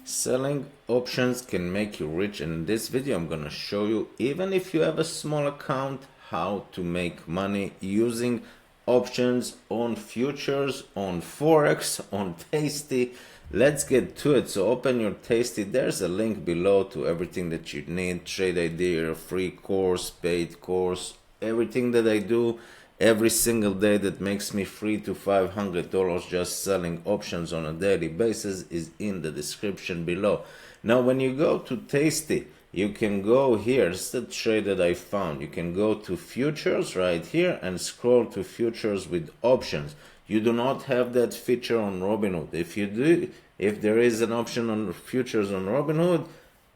Selling options can make you rich, and in this video I'm gonna show you, even if you have a small account, how to make money using options on futures, on Forex, on Tasty. Let's get to it. So open your Tasty. There's a link below to everything that you need. Trade Idea, free course, paid course, everything that I do every single day that makes me $300 to $500 just selling options on a daily basis is in the description below. Now when you go to Tasty, you can go here. It's the trade that I found. You can go to futures right here and scroll to futures with options. You do not have that feature on Robinhood. If you do, if there is an option on futures on Robinhood,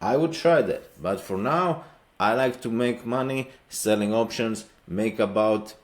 I would try that. But for now, I like to make money selling options, make about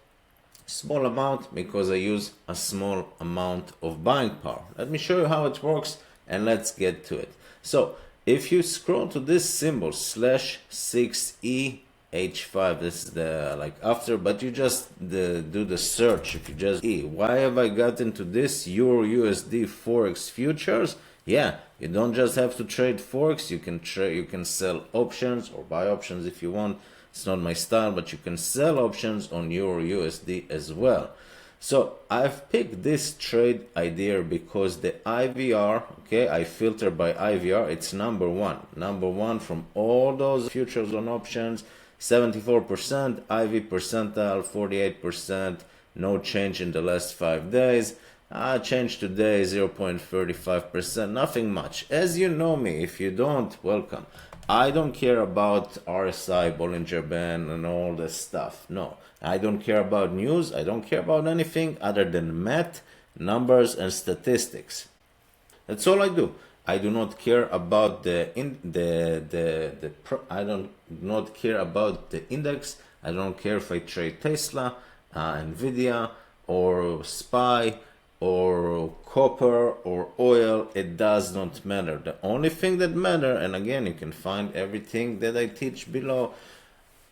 small amount because I use a small amount of buying power. Let me show you how it works and let's get to it. So if you scroll to this symbol /6EH5, this is the like after, but you just do the search. If you just why have I gotten to this Euro USD Forex futures? Yeah, you don't just have to trade Forex, you can sell options or buy options if you want. It's not my style, but you can sell options on Euro USD as well. So I've picked this trade idea because the IVR, okay, I filter by IVR, it's number one from all those futures on options, 74%, IV percentile, 48%, no change in the last 5 days. Change today 0.35%, nothing much. As you know me, if you don't, welcome. I don't care about RSI, Bollinger Band, and all this stuff. No, I don't care about news. I don't care about anything other than math, numbers, and statistics. That's all I do. I do not care about I do not care about the index. I don't care if I trade Tesla, Nvidia, or SPY, or copper or oil. It does not matter. The only thing that matter, and again you can find everything that I teach below,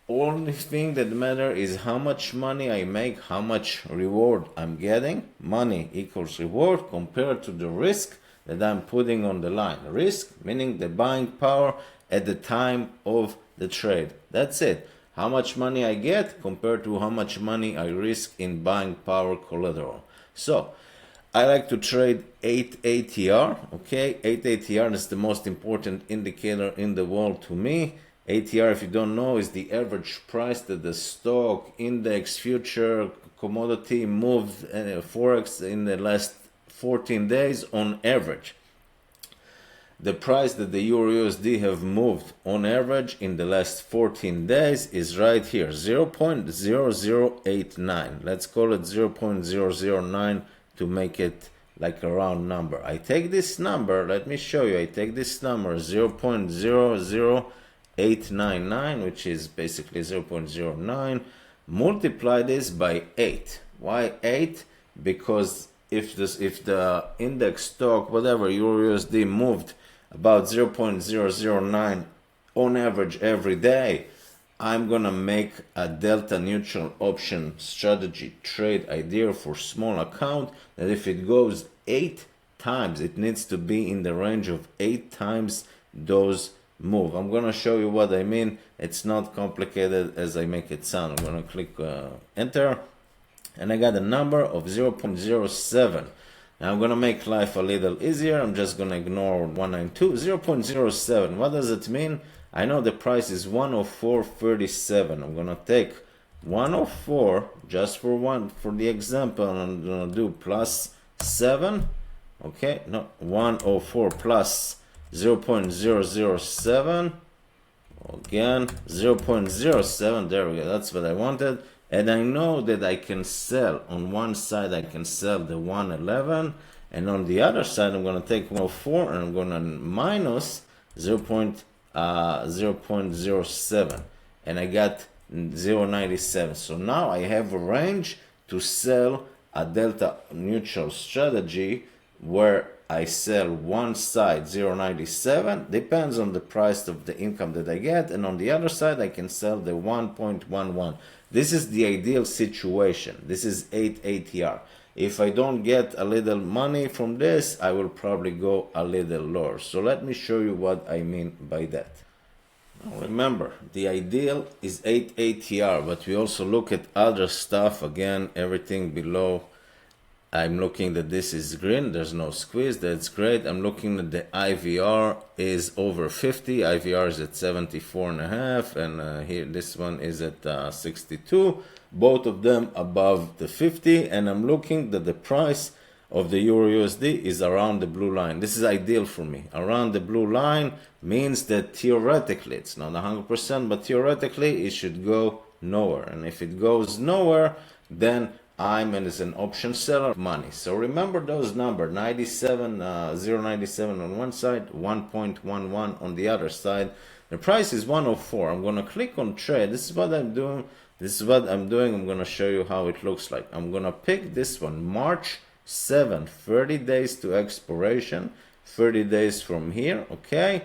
only thing that matter is how much money I make, how much reward I'm getting. Money equals reward compared to the risk that I'm putting on the line. Risk meaning the buying power at the time of the trade. That's it. How much money I get compared to how much money I risk in buying power collateral. So I like to trade 8 ATR, okay? 8 ATR is the most important indicator in the world to me. ATR, if you don't know, is the average price that the stock, index, future, commodity moved, Forex in the last 14 days on average. The price that the Euro USD have moved on average in the last 14 days is right here, 0.0089. Let's call it 0.009 to make it like a round number. I take this number, let me show you, I take this number 0.00899, which is basically 0.09, multiply this by 8. Why 8? Because if the index stock, whatever, Euro USD moved about 0.009 on average every day, I'm gonna make a delta neutral option strategy trade idea for small account that if it goes 8 times, it needs to be in the range of 8 times those move. I'm gonna show you what I mean. It's not complicated as I make it sound. I'm gonna click enter and I got a number of 0.07. Now I'm gonna make life a little easier. I'm just gonna ignore 192. 0.07. What does it mean? I know the price is 104.37. I'm gonna take 104 just for the example, and I'm gonna do plus 7. Okay, no, 104 plus 0.007. Again, 0.07. There we go. That's what I wanted. And I know that I can sell on one side. I can sell the 111, and on the other side, I'm gonna take 104 and I'm gonna minus 0.07, and I got 0.97. So now I have a range to sell a delta neutral strategy where I sell one side 0.97, depends on the price of the income that I get, and on the other side I can sell the 1.11. This is the ideal situation. This is 8 ATR. If I don't get a little money from this, I will probably go a little lower. So let me show you what I mean by that. Now remember, the ideal is 8 ATR, but we also look at other stuff. Again, everything below, I'm looking that this is green, there's no squeeze, that's great. I'm looking at the IVR is over 50, IVR is at 74.5, and here this one is at 62. Both of them above the 50, and I'm looking that the price of the Euro USD is around the blue line. This is ideal for me. Around the blue line means that theoretically, it's not 100%, but theoretically it should go nowhere. And if it goes nowhere, then I'm as an option seller money. So remember those numbers, 0.97 on one side, 1.11 on the other side. The price is 104. I'm going to click on trade. This is what I'm doing. I'm going to show you how it looks like. I'm going to pick this one, March 7, 30 days to expiration, 30 days from here, okay?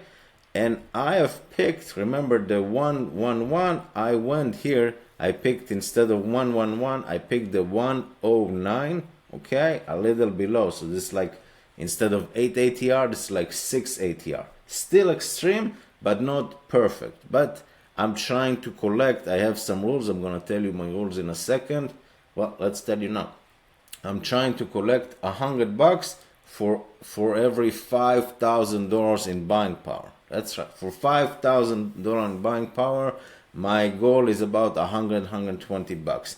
And I have picked, remember the 111, I went here, I picked instead of 111, I picked the 109, okay? A little below, so this is like, instead of 8 ATR, this is like 6 ATR. Still extreme, but not perfect. But I'm trying to collect, I have some rules, I'm gonna tell you my rules in a second. Well, let's tell you now. I'm trying to collect $100 for every $5,000 in buying power. That's right. For $5,000 in buying power, my goal is about $120.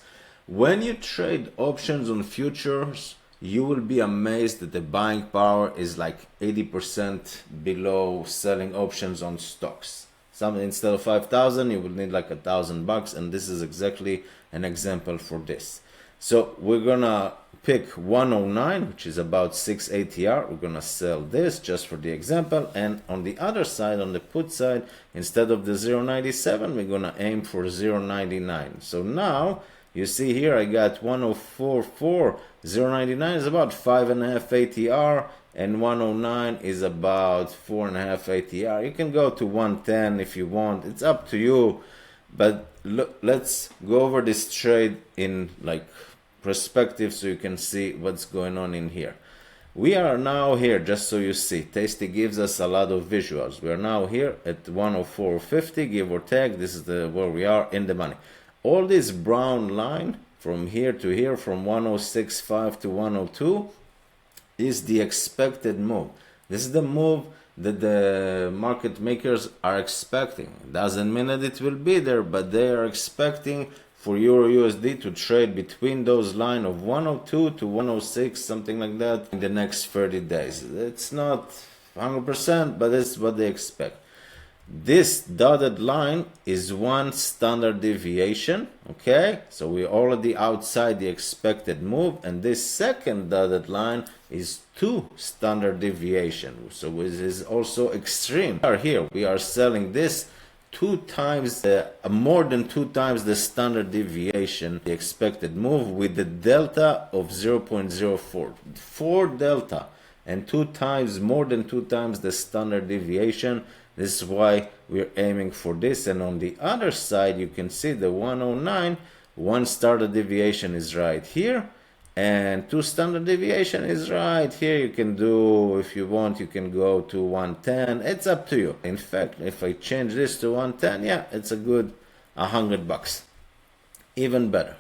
When you trade options on futures, you will be amazed that the buying power is like 80% below selling options on stocks. Instead of 5,000, you will need like $1,000, and this is exactly an example for this. So we're gonna pick 109, which is about 6 ATR. We're gonna sell this just for the example, and on the other side, on the put side, instead of the 0.97, we're gonna aim for 0.99. So now you see here I got 104.4. 0.99 is about 5.5 ATR, and 109 is about 4.5 ATR. You can go to 110 if you want. It's up to you. But look, let's go over this trade in like perspective so you can see what's going on in here. We are now here, just so you see, Tasty gives us a lot of visuals. We are now here at 104.50, give or take. This is where we are in the money. All this brown line from here to here, from 106.5 to 102, is the expected move. This is the move that the market makers are expecting. Doesn't mean that it will be there, but they are expecting for Euro USD to trade between those line of 102 to 106, something like that, in the next 30 days. It's not 100%, but it's what they expect. This dotted line is one standard deviation, okay? So we're already outside the expected move, and this second dotted line is 2 standard deviation. So this is also extreme. We are here, we are selling this 2 times, more than 2 times the standard deviation, the expected move, with the delta of 0.04. 4 delta and 2 times, more than 2 times the standard deviation. This is why we're aiming for this. And on the other side, you can see the 109, 1 standard deviation is right here, and 2 standard deviation is right here. You can do, if you want, you can go to 110. It's up to you. In fact, if I change this to 110, yeah, it's a good $100. Even better.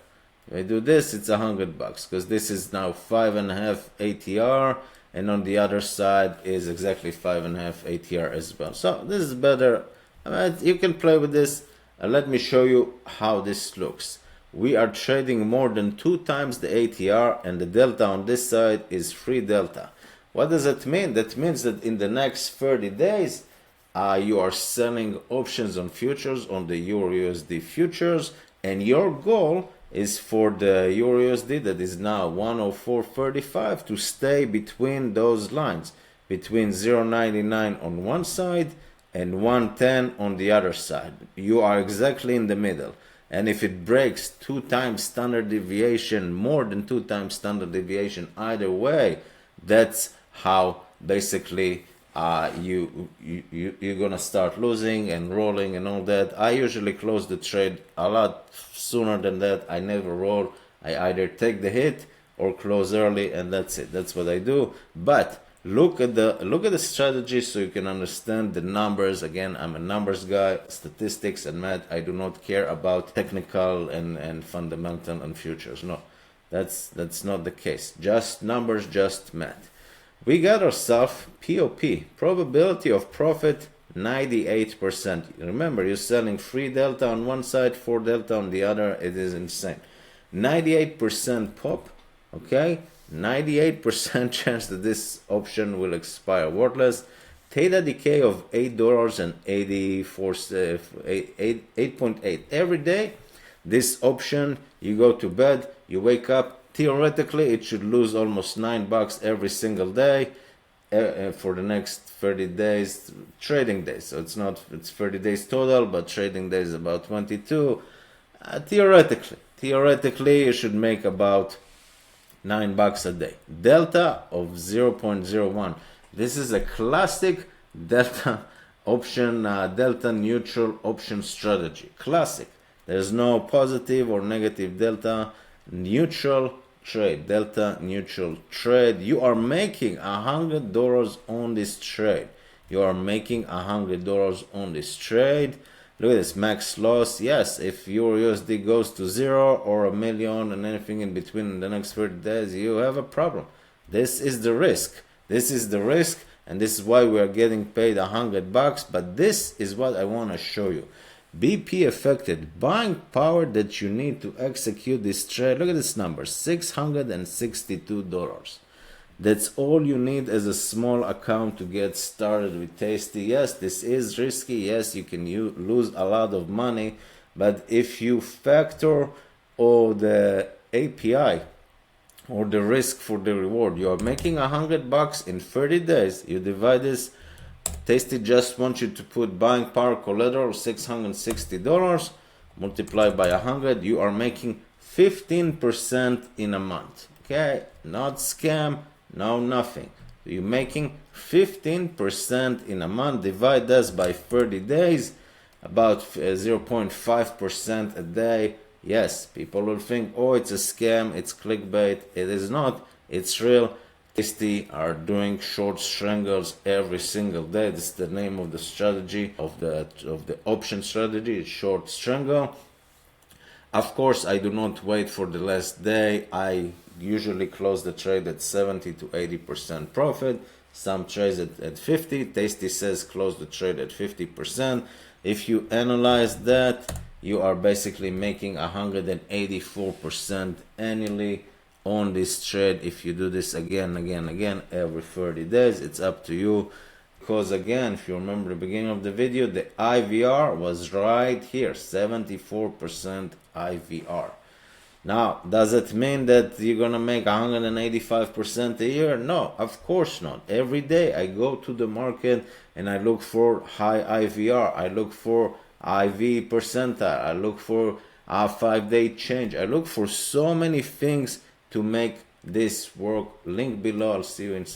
If I do this, it's $100, because this is now 5.5 ATR, and on the other side is exactly 5.5 ATR as well. So this is better. You can play with this. Let me show you how this looks. We are trading more than 2 times the ATR, and the delta on this side is 3 delta. What does that mean? That means that in the next 30 days, you are selling options on futures, on the Euro USD futures, and your goal is for the Euro USD that is now 104.35 to stay between those lines, between 0.99 on one side and 110 on the other side. You are exactly in the middle. And if it breaks 2 times standard deviation, more than 2 times standard deviation either way, that's how basically you're gonna start losing and rolling and all that. I usually close the trade a lot sooner than that. I never roll. I either take the hit or close early, and that's it. That's what I do. But look at the strategy so you can understand the numbers. Again, I'm a numbers guy, statistics and math. I do not care about technical and fundamental and futures. No, that's not the case. Just numbers, just math. We got ourselves POP, probability of profit, 98%. Remember, you're selling 3 delta on one side, 4 delta on the other. It is insane. 98% pop, okay? 98% chance that this option will expire worthless. Theta decay of $8 and 8.8 every day. This option, you go to bed, you wake up, theoretically it should lose almost $9 every single day for the next 30 days trading days. So it's 30 days total, but trading days about 22. Theoretically you should make about $9 a day. Delta of 0.01. This is a classic delta option, delta neutral option strategy. Classic. There's no positive or negative delta. Neutral trade, delta neutral trade. You are making $100 on this trade. You are making $100 on this trade. Look at this max loss. Yes, if your USD goes to 0 or $1 million and anything in between in the next 30 days, you have a problem. This is the risk. This is the risk, and this is why we are getting paid $100. But this is what I want to show you. BP affected, buying power that you need to execute this trade. Look at this number, $662. That's all you need as a small account to get started with Tasty. Yes, this is risky. Yes, you can lose a lot of money, but if you factor all the API or the risk for the reward, you are making $100 in 30 days. You divide this. Tasty just wants you to put buying power collateral $660, multiply by 100. You are making 15% in a month. Okay, not scam, no nothing. You're making 15% in a month. Divide this by 30 days, about 0.5% a day. Yes, people will think, oh, it's a scam, it's clickbait. It is not. It's real. Tasty are doing short strangles every single day. This is the name of the strategy, of the option strategy. It's short strangle. Of course, I do not wait for the last day. I usually close the trade at 70 to 80% profit. Some trades at 50. Tasty says close the trade at 50%. If you analyze that, you are basically making 184% annually on this trade. If you do this again every 30 days, it's up to you. Because again, if you remember the beginning of the video, the IVR was right here, 74% IVR. Now, does it mean that you're gonna make 185% a year? No, of course not. Every day I go to the market and I look for high IVR. I look for IV percentile. I look for a 5-day change. I look for so many things to make this work. Link below. I'll see you inside.